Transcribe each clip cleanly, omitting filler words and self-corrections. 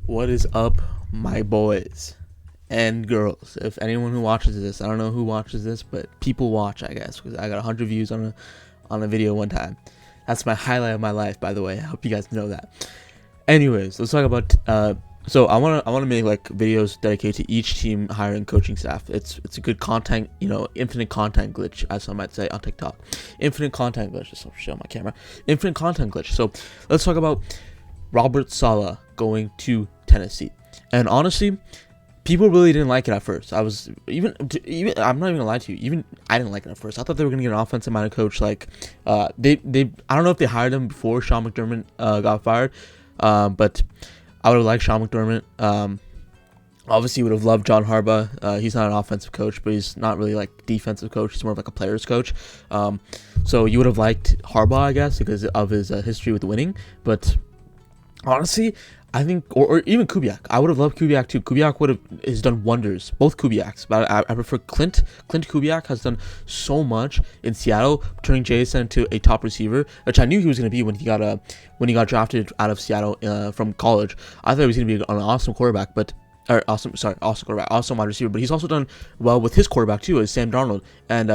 What is up, my boys and girls? If anyone who watches this, I don't know who watches this, but people watch, I guess, because I got 100 views on a video one time. That's my highlight of my life, by the way. I hope you guys know that. Anyways, let's talk about. So I wanna make like videos dedicated to each team hiring coaching staff. It's a good content, infinite content glitch, as some might say on TikTok. Infinite content glitch. Just show my camera. Infinite content glitch. So let's talk about Robert Saleh going to Tennessee. And honestly, people really didn't like it at first. I'm not even gonna lie to you. Even I didn't like it at first. I thought they were gonna get an offensive minded coach. Like, they I don't know if they hired him before Sean McDermott got fired, but I would have liked Sean McDermott. Obviously, would have loved John Harbaugh. He's not an offensive coach, but he's not really like defensive coach. He's more of like a player's coach. So you would have liked Harbaugh, I guess, because of his history with winning. But honestly, I think, or even Kubiak. I would have loved Kubiak too. Kubiak has done wonders. Both Kubiaks, but I prefer Clint. Clint Kubiak has done so much in Seattle, turning Jason into a top receiver, which I knew he was going to be when he got drafted out of Seattle from college. I thought he was going to be an awesome quarterback, awesome quarterback, awesome wide receiver. But he's also done well with his quarterback too, is Sam Darnold, and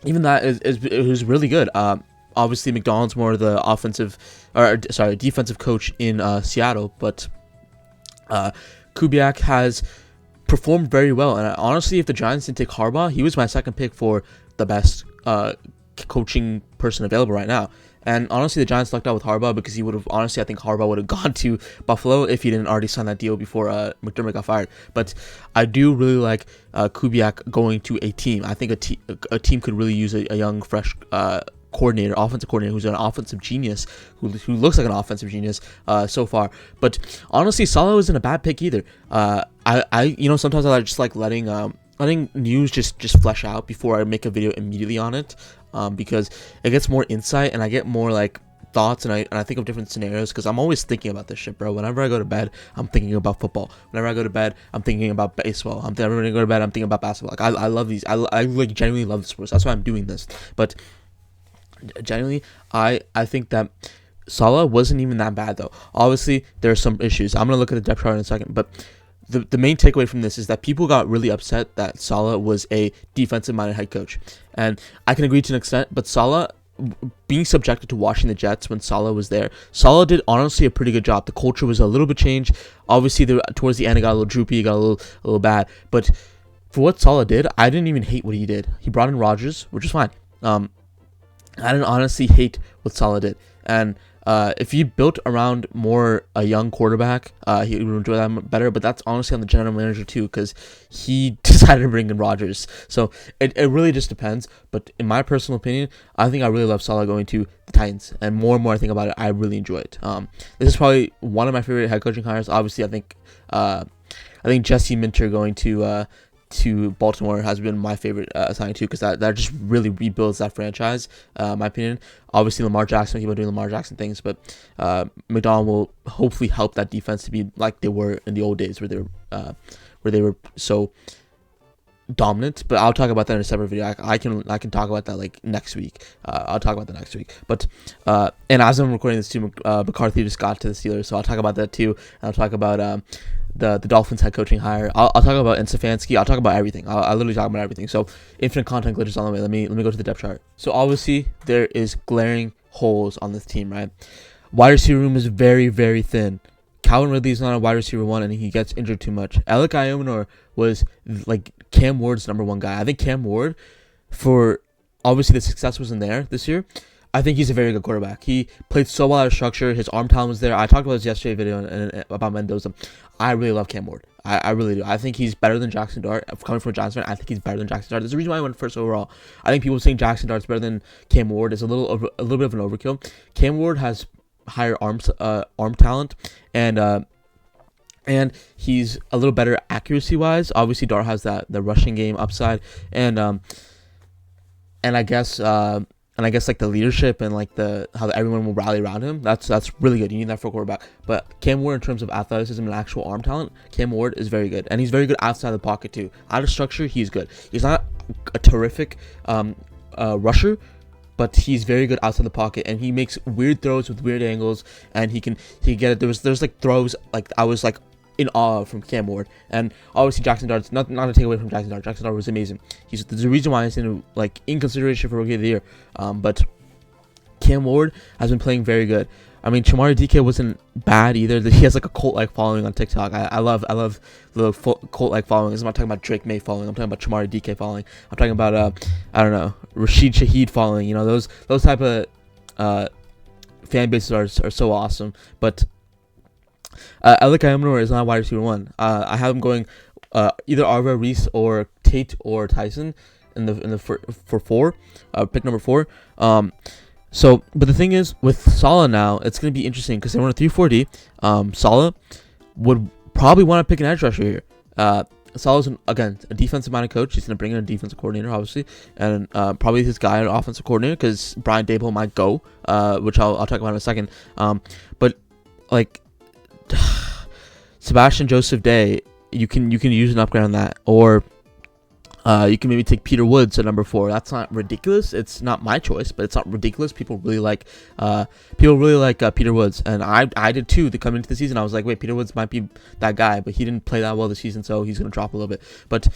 even that is really good. Obviously, McDonald's more the defensive coach in Seattle, but Kubiak has performed very well. And honestly, if the Giants didn't take Harbaugh, he was my second pick for the best coaching person available right now. And honestly, the Giants lucked out with Harbaugh because I think Harbaugh would have gone to Buffalo if he didn't already sign that deal before McDermott got fired. But I do really like Kubiak going to a team. I think a team could really use a young, fresh offensive coordinator who's an offensive genius, who looks like an offensive genius so far. But honestly, Saleh isn't a bad pick either. I sometimes I just like letting news just flesh out before I make a video immediately on it, because it gets more insight and I get more like thoughts, and I think of different scenarios, because I'm always thinking about this shit, bro. Whenever I go to bed, I'm thinking about football. Whenever I go to bed, I'm thinking about baseball. Whenever I go to bed, I'm thinking about basketball. Like I love these. I like genuinely love sports. That's why I'm doing this. But genuinely, I think that Saleh wasn't even that bad though. Obviously, there are some issues. I'm gonna look at the depth chart in a second, but the main takeaway from this is that people got really upset that Saleh was a defensive-minded head coach, and I can agree to an extent. But Saleh, being subjected to watching the Jets when Saleh was there, Saleh did honestly a pretty good job. The culture was a little bit changed. Obviously, towards the end, it got a little droopy, it got a little bad. But for what Saleh did, I didn't even hate what he did. He brought in Rodgers, which is fine. I didn't honestly hate what Saleh did, and if he built around more a young quarterback, he would enjoy that better. But that's honestly on the general manager too, because he decided to bring in Rodgers. So it really just depends. But in my personal opinion, I think I really love Saleh going to the Titans, and more I think about it, I really enjoy it. This is probably one of my favorite head coaching hires. Obviously, I think Jesse Minter going to Baltimore has been my favorite signing too, because that just really rebuilds that franchise, in my opinion. Obviously, Lamar Jackson, people are doing Lamar Jackson things, but McDonald will hopefully help that defense to be like they were in the old days, where they were so dominant. But I'll talk about that in a separate video. I can talk about that like next week. I'll talk about that next week. But and as I'm recording this too, McCarthy just got to the Steelers, so I'll talk about that too. And I'll talk about the Dolphins head coaching hire. I'll talk about Stefanski. I'll talk about everything. I'll literally talk about everything. So infinite content glitches on the way. Let me go to the depth chart. So obviously there is glaring holes on this team, right? Wide receiver room is very, very thin. Calvin Ridley is not a wide receiver one, and he gets injured too much. Alec Iomenor was like Cam Ward's number one guy. I think Cam Ward, for obviously the success wasn't there this year, I think he's a very good quarterback. He played so well out of structure. His arm talent was there. I talked about this yesterday's video about Mendoza. I really love Cam Ward. I really do. I think he's better than Jackson Dart. Coming from a Giants fan, I think he's better than Jackson Dart. There's a reason why I went first overall. I think people saying Jackson Dart's better than Cam Ward is a little bit of an overkill. Cam Ward has higher arm talent, and he's a little better accuracy wise. Obviously, Dart has the rushing game upside, and I guess like the leadership and like how everyone will rally around him. That's really good. You need that for a quarterback. But Cam Ward, in terms of athleticism and actual arm talent, Cam Ward is very good, and he's very good outside the pocket too. Out of structure, he's good. He's not a terrific rusher, but he's very good outside the pocket, and he makes weird throws with weird angles, and he can get it. There's like throws like I was like in awe from Cam Ward, and obviously Jackson Dart's not to take away from Jackson Dart. Jackson Dart was amazing. There's a reason why he's in consideration for Rookie of the Year. But Cam Ward has been playing very good. I mean, Chamari DK wasn't bad either. He has like a cult-like following on TikTok. I love the cult-like following. I'm not talking about Drake May following. I'm talking about Chamari DK following. I'm talking about I don't know, Rashid Shaheed following. You know, those type of fan bases are so awesome. But Alec Ayamanor is not wide receiver 1. I have him going either Arva Reese or Tate or Tyson in the for 4, pick number 4. So, but the thing is, with Saleh now, it's going to be interesting because they run a 3-4-D. Saleh would probably want to pick an edge rusher here. Saleh's, again, a defensive-minded coach. He's going to bring in a defensive coordinator, obviously, and probably his guy, an offensive coordinator, because Brian Daboll might go, which I'll talk about in a second. But, like, Sebastian Joseph Day, you can use an upgrade on that, or you can maybe take Peter Woods at number 4. That's not ridiculous. It's not my choice, but it's not ridiculous. People really like Peter Woods, and I did too. To come into the season, I was like, wait, Peter Woods might be that guy, but he didn't play that well this season, so he's gonna drop a little bit. But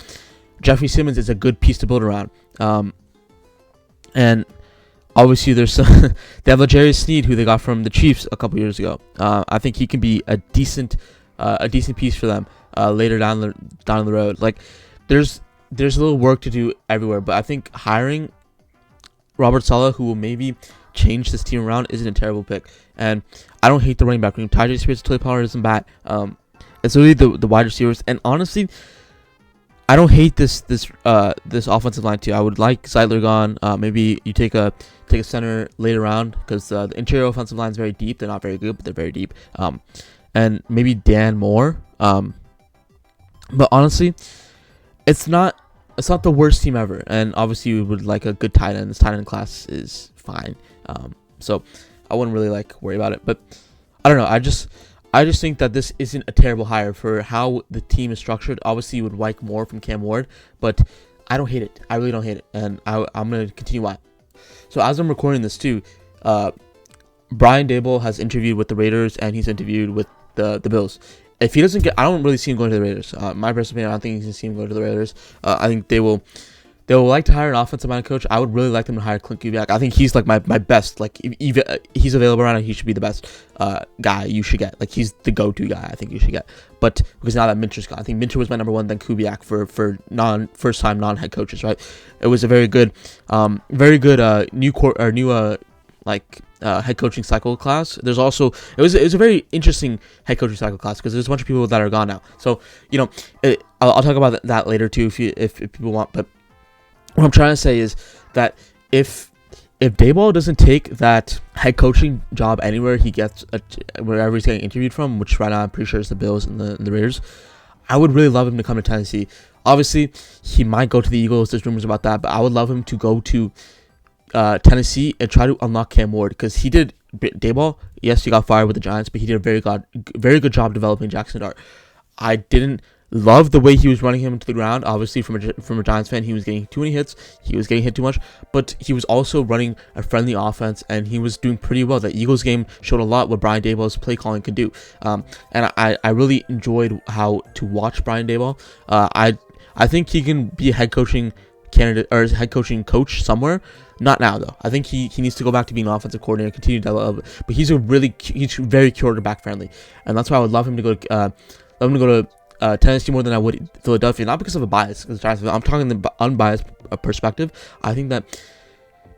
Jeffrey Simmons is a good piece to build around, and obviously there's some they have L'Jarius Sneed, who they got from the Chiefs a couple years ago. I think he can be a decent piece for them later down the road. Like there's a little work to do everywhere, but I think hiring Robert Saleh, who will maybe change this team around, isn't a terrible pick. And I don't hate the running back room. Tyjae Spears, Toy Power isn't bad. It's really the wide receivers. And honestly, I don't hate this offensive line too. I would like Zeitler gone. Maybe you take a center later round, because the interior offensive line is very deep. They're not very good, but they're very deep. And maybe Dan Moore. But honestly, it's not the worst team ever, and obviously you would like a good tight end. This tight end class is fine, so I wouldn't really worry about it. But I don't know. I just think that this isn't a terrible hire for how the team is structured. Obviously, you would like more from Cam Ward, but I don't hate it. I really don't hate it, and I'm gonna continue why. So as I'm recording this too, Brian Daboll has interviewed with the Raiders, and he's interviewed with the Bills. If he doesn't get, I don't really see him going to the Raiders. My personal opinion, I don't think he's going to see him go to the Raiders. I think they will like to hire an offensive-minded coach. I would really like them to hire Clint Kubiak. I think he's like my best. Like, if he's available right now, he should be the best guy you should get. Like, he's the go-to guy I think you should get. But because now that Minter's gone, I think Minter was my number 1, then Kubiak for first-time non-head coaches. Right? It was a very good new head coaching cycle class. There's also it was a very interesting head coaching cycle class because there's a bunch of people that are gone now. So I'll talk about that later too if people want. But what I'm trying to say is that if Daboll doesn't take that head coaching job anywhere he gets, wherever he's getting interviewed from, which right now I'm pretty sure is the Bills and the Raiders, I would really love him to come to Tennessee. Obviously, he might go to the Eagles. There's rumors about that, but I would love him to go to Tennessee and try to unlock Cam Ward, because he did Daboll. Yes, he got fired with the Giants, but he did a very good job developing Jackson Dart. I didn't love the way he was running him into the ground. Obviously, from a Giants fan, he was getting too many hits. He was getting hit too much, but he was also running a friendly offense, and he was doing pretty well. The Eagles game showed a lot what Brian Daboll's play calling could do, and I really enjoyed how to watch Brian Daboll. I think he can be a head coaching candidate or head coaching coach somewhere. Not now though. I think he needs to go back to being an offensive coordinator, continue to develop. But he's very quarterback friendly, and that's why I would love him to go to Tennessee more than I would Philadelphia. Not because of a bias, because I'm talking the unbiased perspective. I think that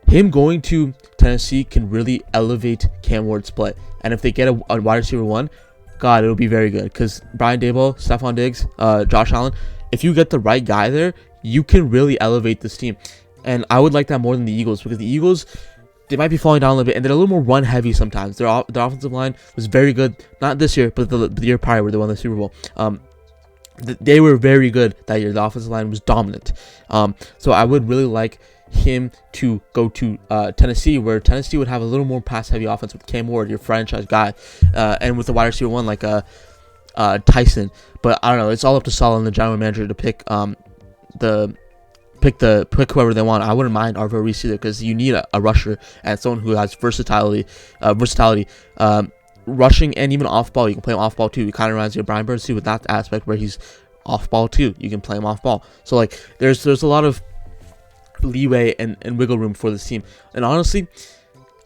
him going to Tennessee can really elevate Cam Ward's play, and if they get a wide receiver 1, God, it'll be very good. Because Brian Daboll, Stephon Diggs, Josh Allen, if you get the right guy there, you can really elevate this team. And I would like that more than the Eagles, because the Eagles, they might be falling down a little bit, and they're a little more run-heavy sometimes. Their offensive line was very good, not this year, but the year prior where they won the Super Bowl. They were very good that year. The offensive line was dominant. So I would really like him to go to Tennessee, where Tennessee would have a little more pass-heavy offense with Cam Ward, your franchise guy, and with the wide receiver 1 like Tyson. But I don't know. It's all up to Saleh and the general manager to pick the pick whoever they want. I wouldn't mind Arvo Reese either, because you need a rusher and someone who has versatility. Rushing and even off ball. You can play him off ball too. He kind of reminds me of Brian Burns too, with that aspect where he's off ball too. You can play him off ball. So like there's a lot of leeway and wiggle room for this team. And honestly,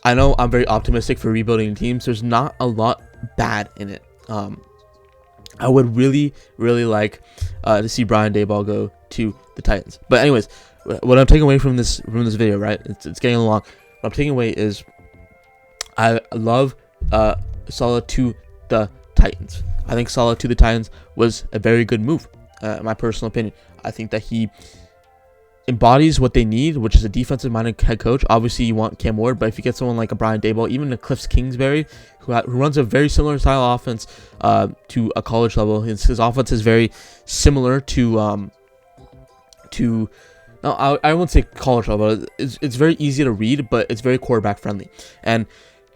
I know I'm very optimistic for rebuilding teams. There's not a lot bad in it. I would really like to see Brian Daboll go to the Titans. But anyways, what I'm taking away from this video, right? It's getting along. What I'm taking away is I love Saleh to the Titans. I think Saleh to the Titans was a very good move, in my personal opinion. I think that he embodies what they need, which is a defensive-minded head coach. Obviously, you want Cam Ward, but if you get someone like a Brian Daboll, even a Cliff Kingsbury, who runs a very similar style offense to a college level, his offense is very similar to no, I won't say college level. It's very easy to read, but it's very quarterback friendly. And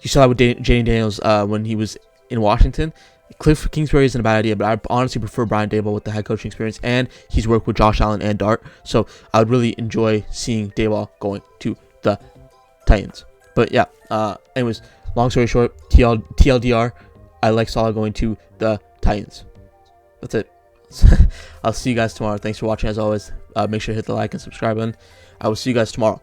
you saw that with Jane Daniels when he was in Washington. Cliff Kingsbury isn't a bad idea, but I honestly prefer Brian Daboll with the head coaching experience, and he's worked with Josh Allen and Dart. So I would really enjoy seeing Daboll going to the Titans. But yeah, anyways, long story short, TLDR, I like Saleh going to the Titans. That's it. I'll see you guys tomorrow. Thanks for watching as always. Make sure to hit the like and subscribe button. I will see you guys tomorrow.